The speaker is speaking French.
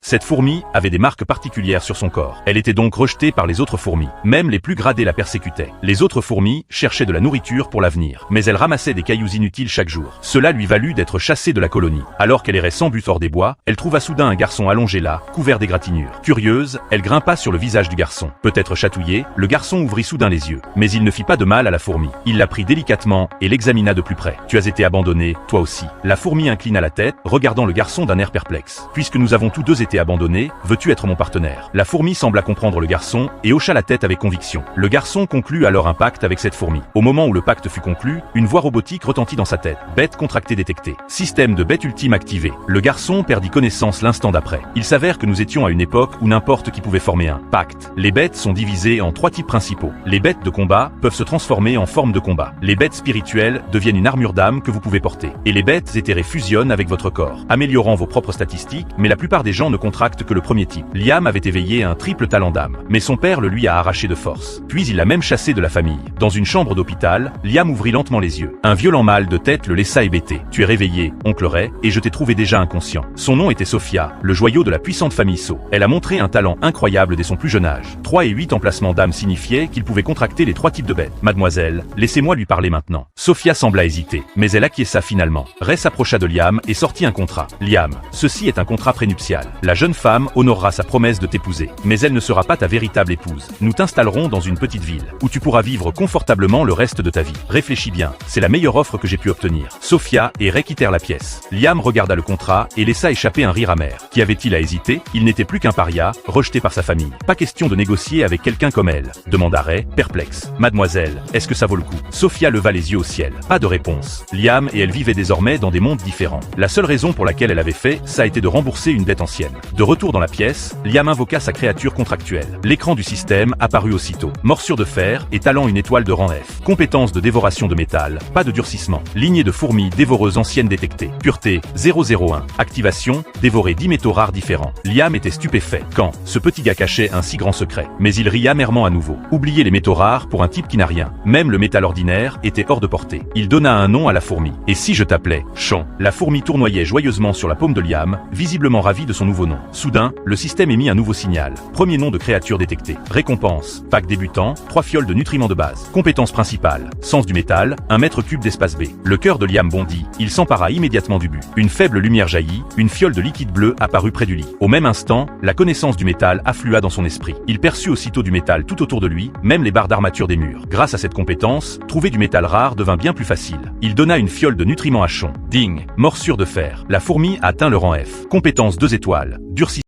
Cette fourmi avait des marques particulières sur son corps. Elle était donc rejetée par les autres fourmis. Même les plus gradées la persécutaient. Les autres fourmis cherchaient de la nourriture pour l'avenir. Mais elle ramassait des cailloux inutiles chaque jour. Cela lui valut d'être chassée de la colonie. Alors qu'elle errait sans but hors des bois, elle trouva soudain un garçon allongé là, couvert d'égratignures. Curieuse, elle grimpa sur le visage du garçon. Peut-être chatouillé, le garçon ouvrit soudain les yeux. Mais il ne fit pas de mal à la fourmi. Il la prit délicatement et l'examina de plus près. Tu as été abandonné, toi aussi. La fourmi inclina la tête, regardant le garçon d'un air perplexe. Puisque nous avons tous deux été abandonnés, veux-tu être mon partenaire? La fourmi sembla comprendre le garçon et hocha la tête avec conviction. Le garçon conclut alors un pacte avec cette fourmi. Au moment où le pacte fut conclu, une voix robotique retentit dans sa tête. Bête contractée détectée. Système de bête ultime activé. Le garçon perdit connaissance l'instant d'après. Il s'avère que nous étions à une époque où n'importe qui pouvait former un pacte. Les bêtes sont divisées en 3 types principaux. Les bêtes de combat peuvent se transformer en forme de combat. Les bêtes spirituelles deviennent une armure d'âme que vous pouvez porter. Et les bêtes éthérées fusionnent avec votre corps, améliorant vos propres statistiques, mais la plupart des gens ne contractent que le premier type. Liam avait éveillé un triple talent d'âme, mais son père le lui a arraché de force. Puis il l'a même chassé de la famille. Dans une chambre d'hôpital, Liam ouvrit lentement les yeux. Un violent mal de tête le laissa hébété. Tu es réveillé, oncle Ray, et je t'ai trouvé déjà inconscient. Son nom était Sophia, le joyau de la puissante famille So. Elle a montré un talent incroyable dès son plus jeune âge. 3 et 8 emplacements d'âme signifiaient qu'il pouvait contracter les 3 types de bêtes. Mademoiselle, laissez-moi lui parler maintenant. Sophia sembla hésiter, mais elle acquiesça finalement. Ray s'approcha de Liam et sortit un contrat. Liam, ceci est un contrat prénuptial. La jeune femme honorera sa promesse de t'épouser, mais elle ne sera pas ta véritable épouse. Nous t'installerons dans une petite ville, où tu pourras vivre confortablement le reste de ta vie. Réfléchis bien, c'est la meilleure offre que j'ai pu obtenir. Sophia et Ray quittèrent la pièce. Liam regarda le contrat et laissa échapper un rire amer. Qu'y avait-il à hésiter? Il n'était plus qu'un paria, rejeté par sa famille. Pas question de négocier avec quelqu'un comme elle, demanda Ray, perplexe. Mademoiselle, est-ce que ça vaut le coup? Sophia leva les yeux au ciel. Pas de réponse. Liam et elle vivaient désormais dans des mondes différents. La seule raison pour laquelle elle avait fait ça a été de rembourser une dette ancienne. De retour dans la pièce, Liam invoqua sa créature contractuelle. L'écran du système apparut aussitôt. Morsure de fer, étalant une étoile de rang F. Compétence de dévoration de métal, pas de durcissement. Lignée de fourmis dévoreuses anciennes détectées. Pureté, 001. Activation, dévorer 10 métaux rares différents. Liam était stupéfait. Quand ce petit gars cachait un si grand secret. Mais il rit amèrement à nouveau. Oubliez les métaux rares pour un type qui n'a rien. Même le métal ordinaire était hors de portée. Il donna un nom à la fourmi. Et si je t'appelais Champ? La fourmi tournoyait joyeusement sur la paume de Liam, visiblement ravie de son nouveau nom. Soudain, le système émit un nouveau signal. Premier nom de créature détecté. Récompense. Pack débutant, 3 fioles de nutriments de base. Compétence principale. Sens du métal, 1 mètre cube d'espace B. Le cœur de Liam bondit. Il s'empara immédiatement du but. Une faible lumière jaillit, une fiole de liquide bleu apparut près du lit. Au même instant, la connaissance du métal afflua dans son esprit. Il perçut aussitôt du métal tout autour de lui, même les barres d'armature des murs. Grâce à cette compétence, trouver du métal rare devint bien plus facile. Il donna une fiole de nutriments à Chon. Ding. Morsure de fer. La fourmi atteint le rang F. Compétence 2 étoiles. Durcissement.